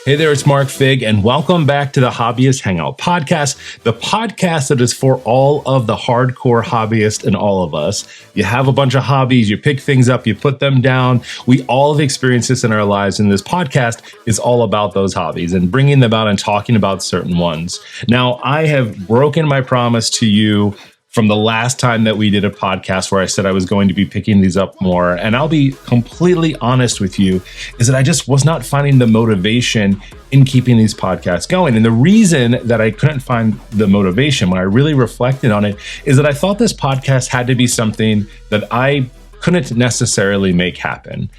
Hey there, it's Mark Fig, and welcome back to the Hobbyist Hangout podcast, the podcast that is for all of the hardcore hobbyists and all of us. You have a bunch of hobbies, you pick things up, you put them down. We all have experienced this in our lives, and this podcast is all about those hobbies and bringing them out and talking about certain ones. Now, I have broken my promise to you from the last time that we did a podcast where I said I was going to be picking these up more. And I'll be completely honest with you, is that I just was not finding the motivation in keeping these podcasts going. And the reason that I couldn't find the motivation when I really reflected on it is that I thought this podcast had to be something that I couldn't necessarily make happen.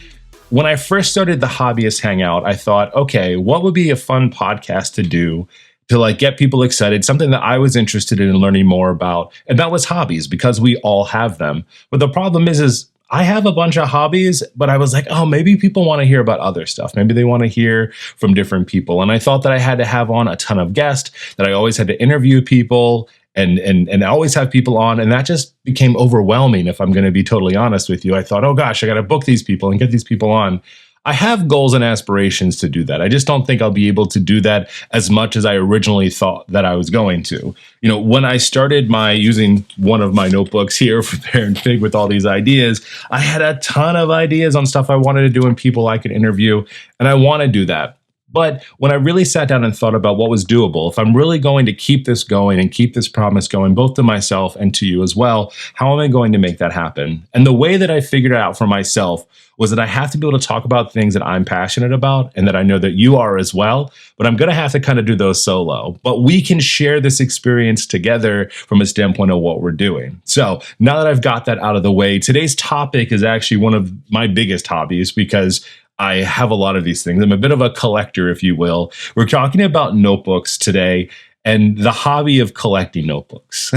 When I first started the Hobbyist Hangout, I thought, okay, what would be a fun podcast to do to get people excited, something that I was interested in learning more about, and that was hobbies, because we all have them. But the problem is I have a bunch of hobbies, but I was like, oh, maybe people want to hear about other stuff. Maybe they want to hear from different people. And I thought that I had to have on a ton of guests, that I always had to interview people and always have people on. And that just became overwhelming, if I'm going to be totally honest with you. I thought, oh gosh, I got to book these people and get these people on. I have goals and aspirations to do that. I just don't think I'll be able to do that as much as I originally thought that I was going to. You know, when I started using one of my notebooks here for Baronfig with all these ideas, I had a ton of ideas on stuff I wanted to do and people I could interview, and I want to do that. But when I really sat down and thought about what was doable, if I'm really going to keep this going and keep this promise going, both to myself and to you as well, how am I going to make that happen? And the way that I figured it out for myself was that I have to be able to talk about things that I'm passionate about and that I know that you are as well, but I'm going to have to kind of do those solo. But we can share this experience together from a standpoint of what we're doing. So now that I've got that out of the way, today's topic is actually one of my biggest hobbies because I have a lot of these things. I'm a bit of a collector, if you will. We're talking about notebooks today and the hobby of collecting notebooks.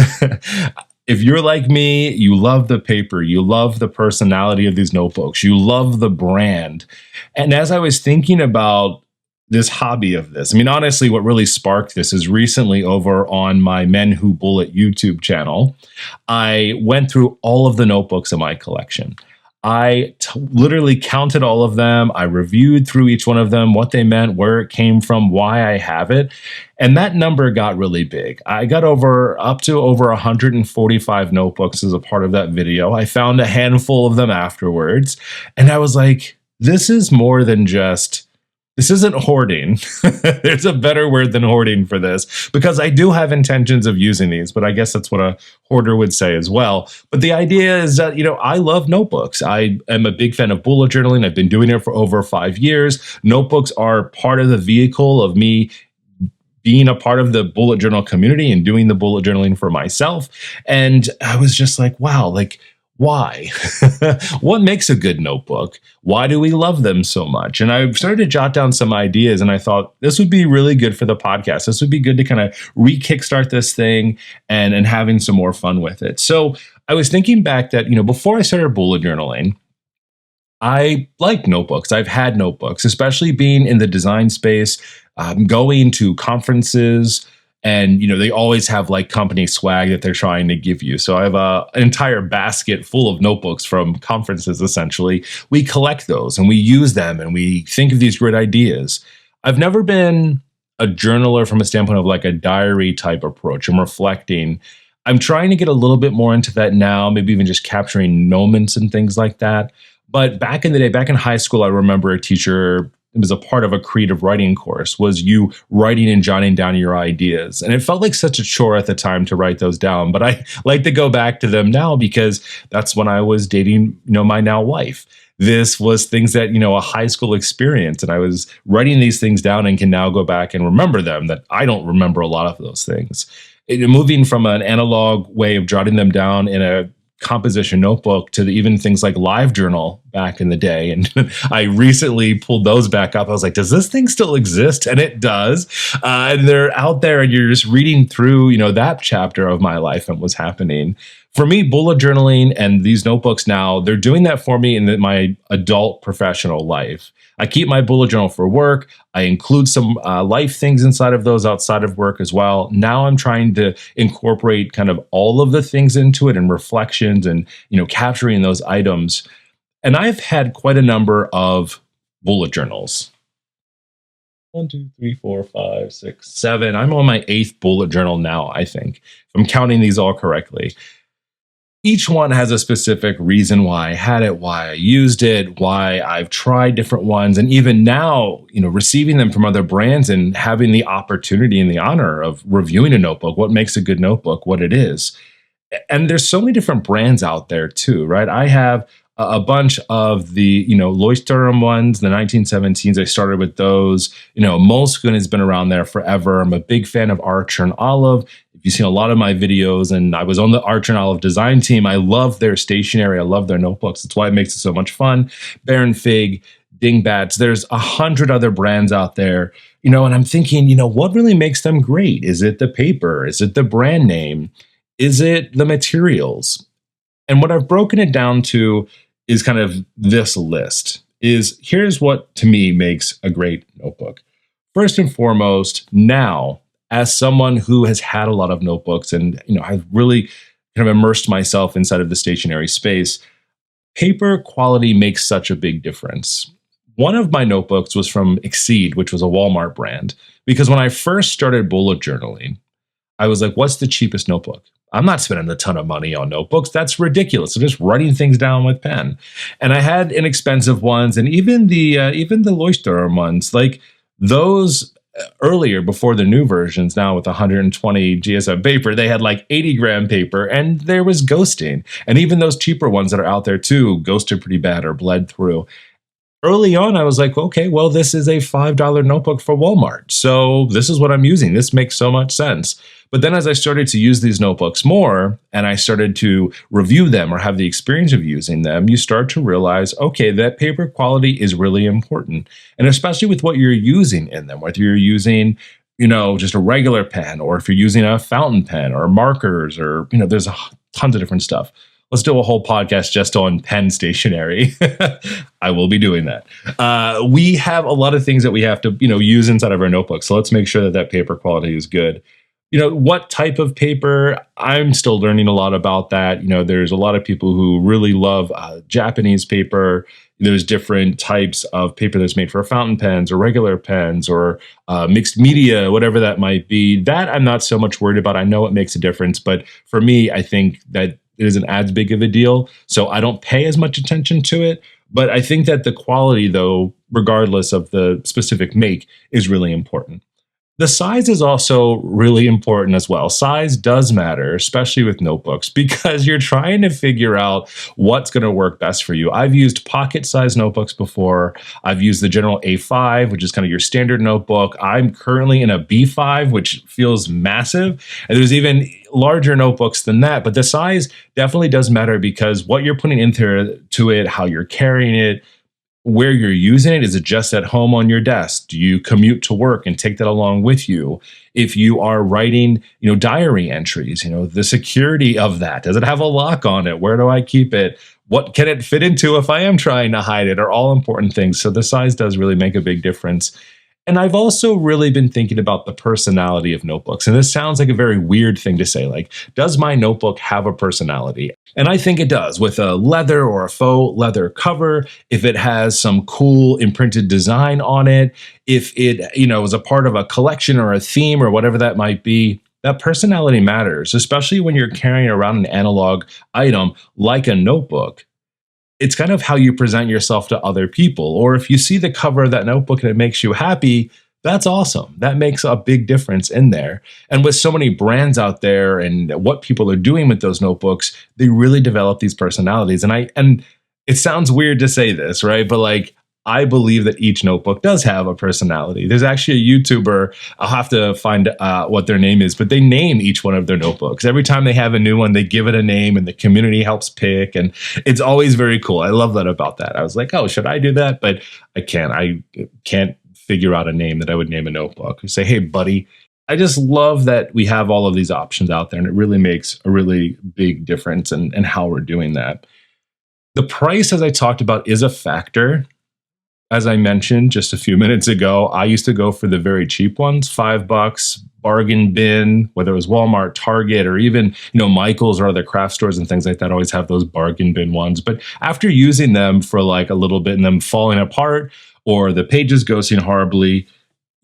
If you're like me, you love the paper, you love the personality of these notebooks, you love the brand. And as I was thinking about this hobby of this, I mean, honestly, what really sparked this is recently over on my MenWhoBullet YouTube channel, I went through all of the notebooks in my collection. I literally counted all of them. I reviewed through each one of them, what they meant, where it came from, why I have it. And that number got really big. I got up to over 145 notebooks as a part of that video. I found a handful of them afterwards. And I was like, this is more than this isn't hoarding. There's a better word than hoarding for this, because I do have intentions of using these, but I guess that's what a hoarder would say as well. But the idea is that, I love notebooks. I am a big fan of bullet journaling. I've been doing it for over 5 years. Notebooks are part of the vehicle of me being a part of the bullet journal community and doing the bullet journaling for myself. And I was just like, wow, why? What makes a good notebook? Why do we love them so much? And I started to jot down some ideas, and I thought this would be really good for the podcast. This would be good to kind of re-kickstart this thing and having some more fun with it. So I was thinking back that, before I started bullet journaling, I like notebooks. I've had notebooks, especially being in the design space, going to conferences. And, they always have company swag that they're trying to give you. So I have an entire basket full of notebooks from conferences, essentially. We collect those and we use them and we think of these great ideas. I've never been a journaler from a standpoint of a diary type approach. I'm reflecting. I'm trying to get a little bit more into that now, maybe even just capturing moments and things like that. But back in the day, back in high school, I remember a teacher, it was a part of a creative writing course, was you writing and jotting down your ideas. And it felt like such a chore at the time to write those down. But I like to go back to them now because that's when I was dating, my now wife. This was things that, a high school experience. And I was writing these things down and can now go back and remember them, that I don't remember a lot of those things. Moving from an analog way of jotting them down in a composition notebook to even things like LiveJournal back in the day. And I recently pulled those back up. I was like, does this thing still exist? And it does. And they're out there and you're just reading through, that chapter of my life and what's happening. For me, bullet journaling and these notebooks now, they're doing that for me in my adult professional life. I keep my bullet journal for work. I include some life things inside of those outside of work as well. Now I'm trying to incorporate kind of all of the things into it and reflections and, capturing those items. And I've had quite a number of bullet journals. 1, 2, 3, 4, 5, 6, 7. I'm on my 8th bullet journal now, I think, if I'm counting these all correctly. Each one has a specific reason why I had it, why I used it, why I've tried different ones. And even now, receiving them from other brands and having the opportunity and the honor of reviewing a notebook, what makes a good notebook, what it is. And there's so many different brands out there too, right? I have a bunch of the, Leuchtturm ones, the 1917s. I started with those. Moleskine has been around there forever. I'm a big fan of Archer and Olive. If you've seen a lot of my videos, and I was on the Archer and Olive design team, I love their stationery. I love their notebooks. That's why it makes it so much fun. Baronfig, Dingbats. There's 100 other brands out there, and I'm thinking, what really makes them great? Is it the paper? Is it the brand name? Is it the materials? And what I've broken it down to is kind of this list. Here's what to me makes a great notebook. First and foremost, now, as someone who has had a lot of notebooks and I've really kind of immersed myself inside of the stationery space, paper quality makes such a big difference. One of my notebooks was from Exceed, which was a Walmart brand, because when I first started bullet journaling, I was like, what's the cheapest notebook? I'm not spending a ton of money on notebooks. That's ridiculous. I'm just writing things down with pen. And I had inexpensive ones, and even the Leuchtturm ones, like those earlier, before the new versions, now with 120 GSM paper, they had like 80-gram paper, and there was ghosting. And even those cheaper ones that are out there too, ghosted pretty bad or bled through. Early on, I was like, okay, well, this is a $5 notebook for Walmart. So this is what I'm using. This makes so much sense. But then as I started to use these notebooks more, and I started to review them or have the experience of using them, you start to realize, okay, that paper quality is really important. And especially with what you're using in them, whether you're using, just a regular pen, or if you're using a fountain pen or markers, or, there's tons of different stuff. Let's do a whole podcast just on pen stationery. I will be doing that. We have a lot of things that we have to, use inside of our notebooks. So let's make sure that paper quality is good. What type of paper? I'm still learning a lot about that. There's a lot of people who really love Japanese paper. There's different types of paper that's made for fountain pens or regular pens or mixed media, whatever that might be. That I'm not so much worried about. I know it makes a difference, but for me, I think that it isn't as big of a deal. So I don't pay as much attention to it. But I think that the quality, though, regardless of the specific make, is really important. The size is also really important as well. Size does matter, especially with notebooks, because you're trying to figure out what's going to work best for you. I've used pocket-sized notebooks before. I've used the general A5, which is kind of your standard notebook. I'm currently in a B5, which feels massive. And there's even larger notebooks than that. But the size definitely does matter, because what you're putting into it, how you're carrying it, where you're using it. Is it just at home on your desk? Do you commute to work and take that along with you? If you are writing, diary entries, the security of that. Does it have a lock on it? Where do I keep it? What can it fit into if I am trying to hide it? Are all important things. So the size does really make a big difference. And I've also really been thinking about the personality of notebooks. And this sounds like a very weird thing to say, like, does my notebook have a personality? And I think it does, with a leather or a faux leather cover, if it has some cool imprinted design on it, if it, is a part of a collection or a theme or whatever that might be. That personality matters, especially when you're carrying around an analog item like a notebook. It's kind of how you present yourself to other people. Or if you see the cover of that notebook and it makes you happy, that's awesome. That makes a big difference in there. And with so many brands out there and what people are doing with those notebooks, they really develop these personalities. And it sounds weird to say this, right? But like, I believe that each notebook does have a personality. There's actually a YouTuber, I'll have to find what their name is, but they name each one of their notebooks. Every time they have a new one, they give it a name and the community helps pick. And it's always very cool. I love that about that. I was like, oh, should I do that? But I can't figure out a name that I would name a notebook. Say, hey, buddy. I just love that we have all of these options out there, and it really makes a really big difference in how we're doing that. The price, as I talked about, is a factor. As I mentioned just a few minutes ago, I used to go for the very cheap ones, $5, bargain bin, whether it was Walmart, Target, or even, Michael's or other craft stores and things like that always have those bargain bin ones. But after using them for like a little bit and them falling apart or the pages ghosting horribly,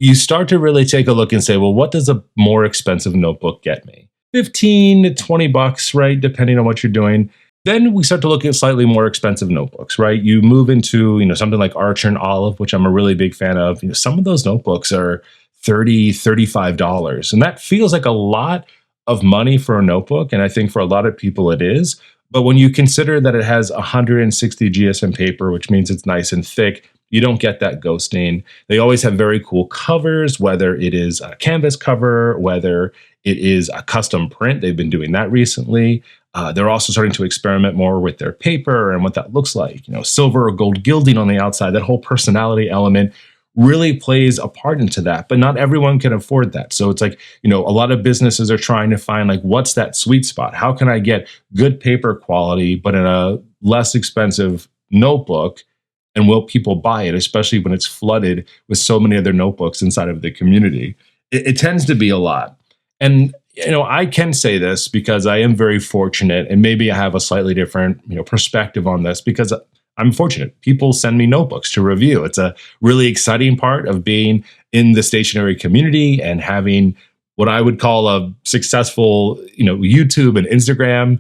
you start to really take a look and say, well, what does a more expensive notebook get me? 15 to 20 bucks, right? Depending on what you're doing. Then we start to look at slightly more expensive notebooks, right? You move into, something like Archer and Olive, which I'm a really big fan of. Some of those notebooks are $30, $35. And that feels like a lot of money for a notebook. And I think for a lot of people it is. But when you consider that it has 160 GSM paper, which means it's nice and thick, you don't get that ghosting. They always have very cool covers, whether it is a canvas cover, whether it is a custom print. They've been doing that recently. They're also starting to experiment more with their paper and what that looks like. Silver or gold gilding on the outside, that whole personality element really plays a part into that, but not everyone can afford that. So it's like, a lot of businesses are trying to find like, what's that sweet spot? How can I get good paper quality, but in a less expensive notebook? And will people buy it, especially when it's flooded with so many other notebooks inside of the community? It tends to be a lot. And I can say this because I am very fortunate, and maybe I have a slightly different, perspective on this because I'm fortunate. People send me notebooks to review. It's a really exciting part of being in the stationery community and having what I would call a successful, YouTube and Instagram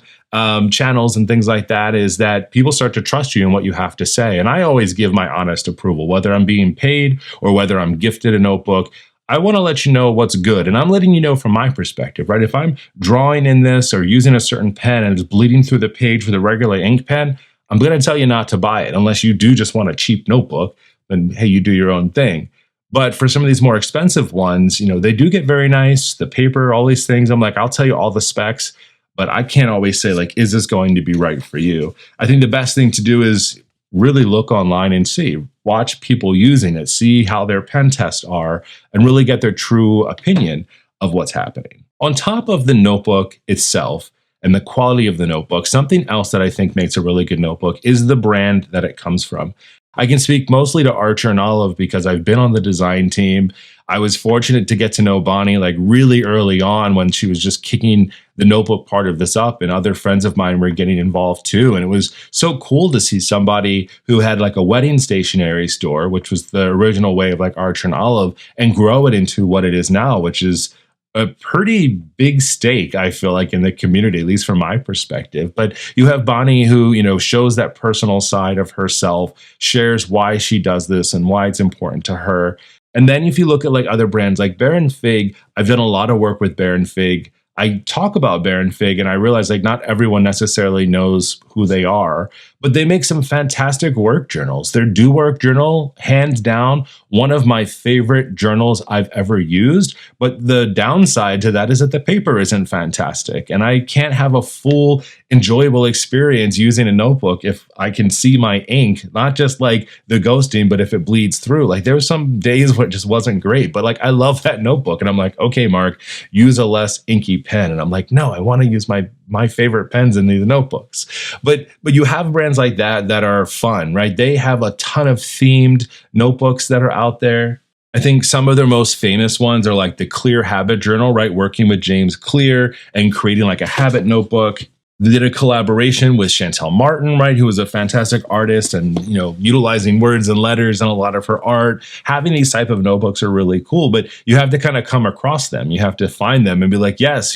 channels and things like that, is that people start to trust you in what you have to say. And I always give my honest approval, whether I'm being paid or whether I'm gifted a notebook. I want to let you know what's good. And I'm letting you know from my perspective, right? If I'm drawing in this or using a certain pen and it's bleeding through the page with a regular ink pen, I'm going to tell you not to buy it unless you do just want a cheap notebook. Then, hey, you do your own thing. But for some of these more expensive ones, they do get very nice. The paper, all these things, I'm like, I'll tell you all the specs, but I can't always say like, is this going to be right for you? I think the best thing to do is really look online and see, watch people using it, see how their pen tests are, and really get their true opinion of what's happening. On top of the notebook itself and the quality of the notebook, something else that I think makes a really good notebook is the brand that it comes from. I can speak mostly to Archer and Olive because I've been on the design team. I was fortunate to get to know Bonnie like really early on when she was just kicking the notebook part of this up, and other friends of mine were getting involved too. And it was so cool to see somebody who had like a wedding stationery store, which was the original way of like Archer and Olive, and grow it into what it is now, which is a pretty big stake, I feel like, in the community, at least from my perspective. But you have Bonnie who, shows that personal side of herself, shares why she does this and why it's important to her. And then if you look at like other brands like Baronfig, I've done a lot of work with Baronfig. I talk about Baronfig and I realize like not everyone necessarily knows who they are, but they make some fantastic work journals. Their Do Work journal, hands down, one of my favorite journals I've ever used. But the downside to that is that the paper isn't fantastic. And I can't have a full, enjoyable experience using a notebook if I can see my ink, not just like the ghosting, but if it bleeds through. Like there were some days where it just wasn't great, but like I love that notebook. And I'm like, okay, Mark, use a less inky pen. And I'm like, no, I want to use my favorite pens in these notebooks. But you have brands like that are fun, right? They have a ton of themed notebooks that are out there. I think some of their most famous ones are like the Clear Habit Journal, right? Working with James Clear and creating like a habit notebook. They did a collaboration with Chantel Martin, right, who was a fantastic artist and, utilizing words and letters in a lot of her art. Having these type of notebooks are really cool, but you have to kind of come across them. You have to find them and be like, yes,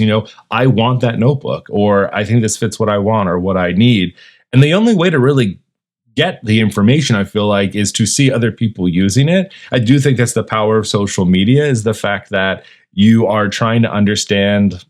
I want that notebook, or I think this fits what I want or what I need. And the only way to really get the information, I feel like, is to see other people using it. I do think that's the power of social media, is the fact that you are trying to understand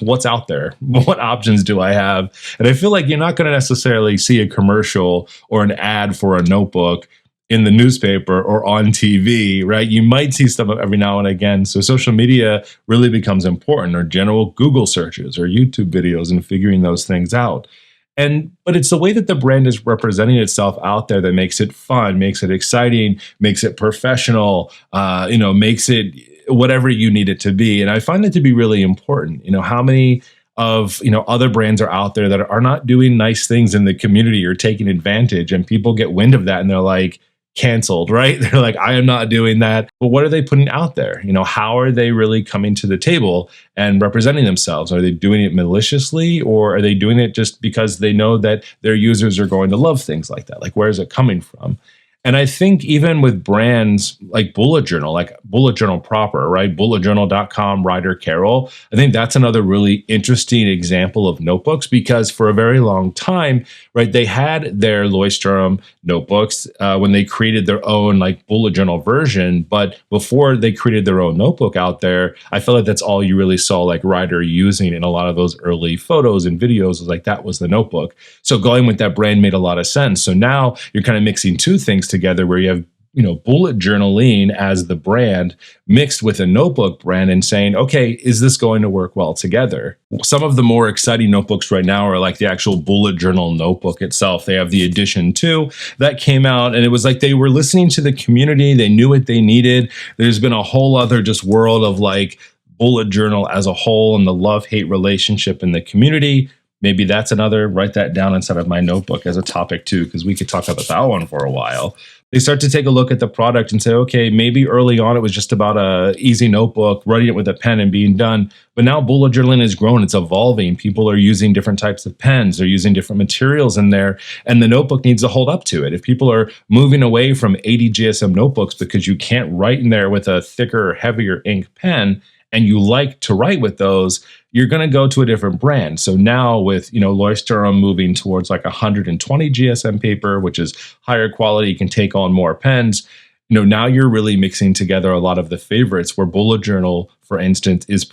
what's out there, what options do I have? And I feel like you're not going to necessarily see a commercial or an ad for a notebook in the newspaper or on TV, right? You might see stuff every now and again. So social media really becomes important, or general Google searches or YouTube videos, and figuring those things out. But it's the way that the brand is representing itself out there that makes it fun, makes it exciting, makes it professional, makes it whatever you need it to be. And I find that to be really important. How many of, other brands are out there that are not doing nice things in the community or taking advantage, and people get wind of that and they're like, canceled, right? They're like, I am not doing that. But what are they putting out there? How are they really coming to the table and representing themselves? Are they doing it maliciously, or are they doing it just because they know that their users are going to love things like that? Like, where is it coming from? And I think even with brands like Bullet Journal, like Bullet Journal proper, right? bulletjournal.com, Ryder Carroll. I think that's another really interesting example of notebooks because for a very long time, right, they had their Leuchtturm notebooks when they created their own like Bullet Journal version. But before they created their own notebook out there, I feel like that's all you really saw like Ryder using in a lot of those early photos and videos was like that was the notebook. So going with that brand made a lot of sense. So now you're kind of mixing two things together where you have, you know, Bullet Journaling as the brand mixed with a notebook brand and saying, okay, is this going to work well together? Some of the more exciting notebooks right now are like the actual Bullet Journal notebook itself. They have the edition 2 that came out, and it was like they were listening to the community. They knew what they needed. There's been a whole other just world of like Bullet Journal as a whole and the love-hate relationship in the community. Maybe that's another, write that down inside of my notebook as a topic too, because we could talk about that one for a while. They start to take a look at the product and say, okay, maybe early on it was just about a easy notebook, writing it with a pen and being done. But now bullet journaling has grown, it's evolving. People are using different types of pens, they're using different materials in there, and the notebook needs to hold up to it. If people are moving away from 80 GSM notebooks because you can't write in there with a thicker, heavier ink pen, and you like to write with those, you're going to go to a different brand. So now with, you know, Leuchtturm moving towards like 120 GSM paper, which is higher quality, you can take on more pens. You know, now you're really mixing together a lot of the favorites where Bullet Journal, for instance, is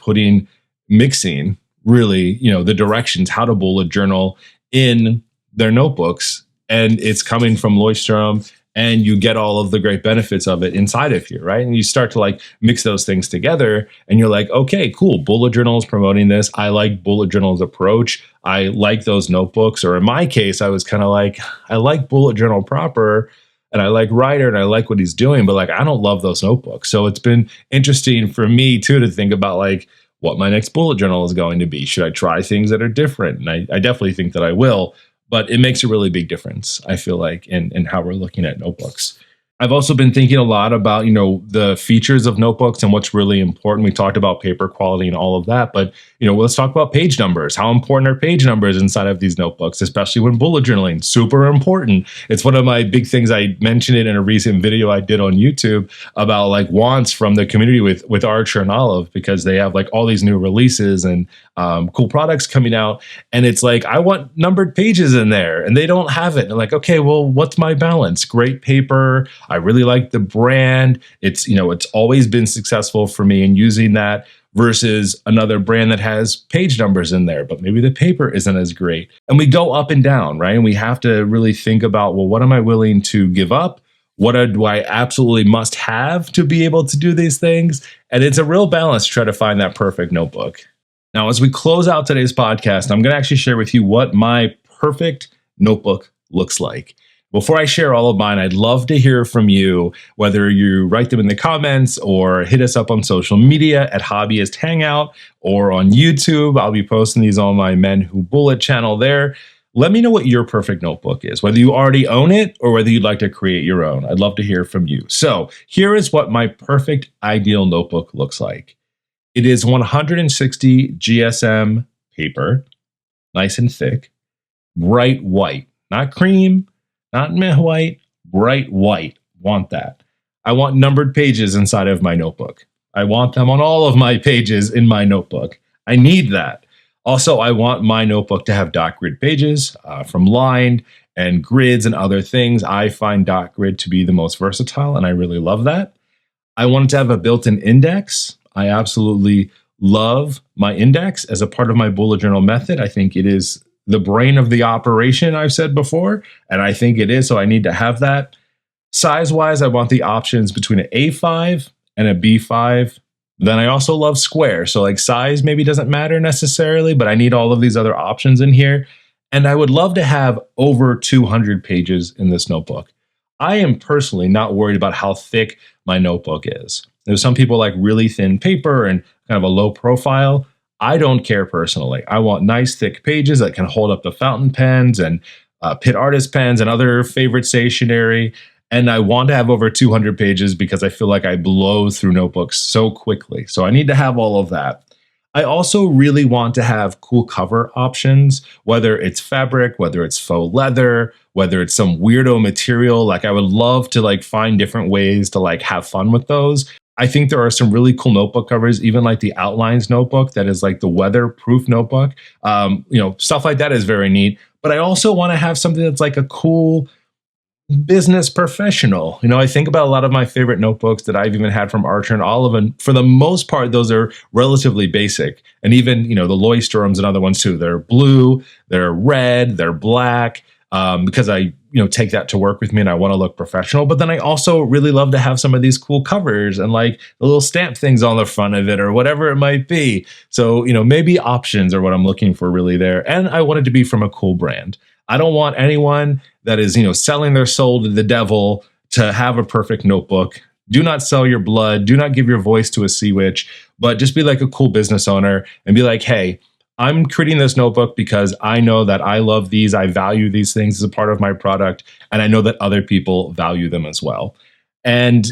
mixing really, you know, the directions, how to bullet journal in their notebooks. And it's coming from Leuchtturm, and you get all of the great benefits of it inside of here, right? And you start to like mix those things together and you're like, okay, cool. Bullet Journal is promoting this. I like Bullet Journal's approach. I like those notebooks. Or in my case, I was kind of like, I like Bullet Journal proper and I like Ryder and I like what he's doing, but like, I don't love those notebooks. So it's been interesting for me too, to think about like what my next bullet journal is going to be. Should I try things that are different? And I definitely think that I will. But it makes a really big difference, I feel like, in how we're looking at notebooks. I've also been thinking a lot about, you know, the features of notebooks and what's really important. We talked about paper quality and all of that, but, you know, let's talk about page numbers. How important are page numbers inside of these notebooks, especially when bullet journaling? Super important. It's one of my big things. I mentioned it in a recent video I did on YouTube about like wants from the community with Archer and Olive, because they have like all these new releases and cool products coming out. And it's like, I want numbered pages in there and they don't have it. And like, okay, well, what's my balance? Great paper. I really like the brand. It's, you know, it's always been successful for me in using that versus another brand that has page numbers in there, but maybe the paper isn't as great. And we go up and down, right? And we have to really think about, well, what am I willing to give up? What do I absolutely must have to be able to do these things? And it's a real balance to try to find that perfect notebook. Now, as we close out today's podcast, I'm going to actually share with you what my perfect notebook looks like. Before I share all of mine, I'd love to hear from you, whether you write them in the comments or hit us up on social media at Hobbyist Hangout or on YouTube. I'll be posting these on my MenWhoBullet channel there. Let me know what your perfect notebook is, whether you already own it or whether you'd like to create your own. I'd love to hear from you. So here is what my perfect ideal notebook looks like. It is 160 GSM paper, nice and thick, bright white, not cream, not meh white, bright white. Want that. I want numbered pages inside of my notebook. I want them on all of my pages in my notebook. I need that. Also, I want my notebook to have dot grid pages from lined and grids and other things. I find dot grid to be the most versatile, and I really love that. I want it to have a built-in index. I absolutely love my index as a part of my bullet journal method. I think it is the brain of the operation, I've said before, and I think it is, so I need to have that. Size-wise, I want the options between an A5 and a B5. Then I also love square, so like size maybe doesn't matter necessarily, but I need all of these other options in here. And I would love to have over 200 pages in this notebook. I am personally not worried about how thick my notebook is. There's some people like really thin paper and kind of a low profile. I don't care personally. I want nice thick pages that can hold up the fountain pens and Pitt Artist pens and other favorite stationery. And I want to have over 200 pages because I feel like I blow through notebooks so quickly. So I need to have all of that. I also really want to have cool cover options, whether it's fabric, whether it's faux leather, whether it's some weirdo material. Like I would love to like find different ways to like have fun with those. I think there are some really cool notebook covers, even like the Outlines notebook that is like the weatherproof notebook. Stuff like that is very neat. But I also want to have something that's like a cool business professional. I think about a lot of my favorite notebooks that I've even had from Archer and Olive, and for the most part, those are relatively basic. And even, the Leuchtturms and other ones too. They're blue, they're red, they're black, because I take that to work with me and I want to look professional. But then I also really love to have some of these cool covers and like the little stamp things on the front of it or whatever it might be. So, maybe options are what I'm looking for really there. And I want it to be from a cool brand. I don't want anyone that is, selling their soul to the devil to have a perfect notebook. Do not sell your blood. Do not give your voice to a sea witch, but just be like a cool business owner and be like, hey, I'm creating this notebook because I know that I love these. I value these things as a part of my product. And I know that other people value them as well. And,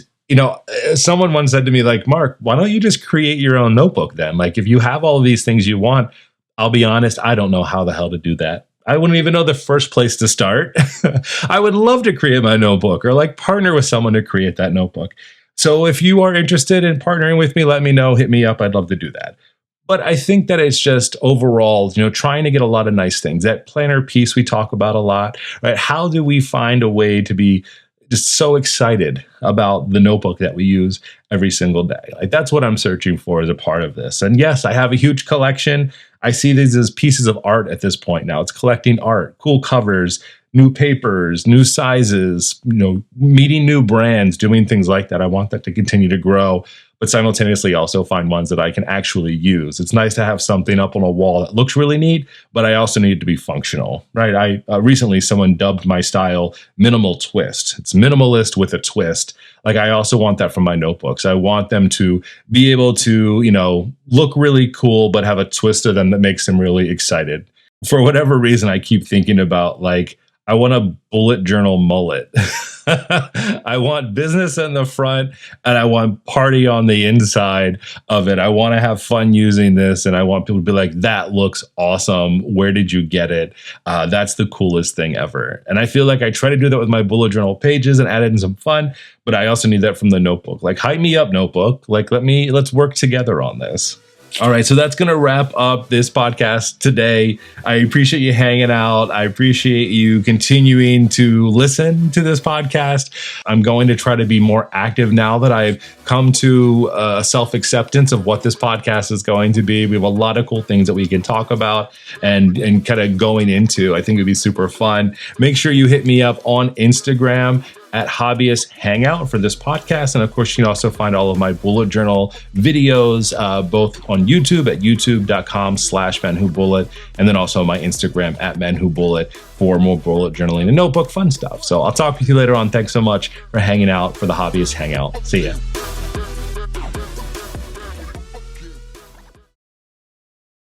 someone once said to me, like, Mark, why don't you just create your own notebook then? Like, if you have all of these things you want, I'll be honest, I don't know how the hell to do that. I wouldn't even know the first place to start. I would love to create my notebook or like partner with someone to create that notebook. So if you are interested in partnering with me, let me know, hit me up. I'd love to do that. But I think that it's just overall, trying to get a lot of nice things. That planner piece we talk about a lot, right? How do we find a way to be just so excited about the notebook that we use every single day? Like that's what I'm searching for as a part of this. And yes, I have a huge collection. I see these as pieces of art at this point now. It's collecting art, cool covers, new papers, new sizes, meeting new brands, doing things like that. I want that to continue to grow, but simultaneously also find ones that I can actually use. It's nice to have something up on a wall that looks really neat, but I also need it to be functional, right? Recently someone dubbed my style minimal twist. It's minimalist with a twist. Like I also want that from my notebooks. I want them to be able to, look really cool, but have a twist to them that makes them really excited. For whatever reason, I keep thinking about like, I want a bullet journal mullet. I want business in the front and I want party on the inside of it. I want to have fun using this and I want people to be like, that looks awesome. Where did you get it? That's the coolest thing ever. And I feel like I try to do that with my bullet journal pages and add in some fun, but I also need that from the notebook. Like hype me up, notebook. Like let's work together on this. All right, so that's going to wrap up this podcast today. I appreciate you hanging out. I appreciate you continuing to listen to this podcast. I'm going to try to be more active now that I've come to self-acceptance of what this podcast is going to be. We have a lot of cool things that we can talk about and kind of going into. I think it'd be super fun. Make sure you hit me up on Instagram at Hobbyist Hangout for this podcast. And of course, you can also find all of my bullet journal videos, both on YouTube at youtube.com/MenWhoBullet, and then also my Instagram at MenWhoBullet for more bullet journaling and notebook fun stuff. So I'll talk with you later on. Thanks so much for hanging out for the Hobbyist Hangout. See ya.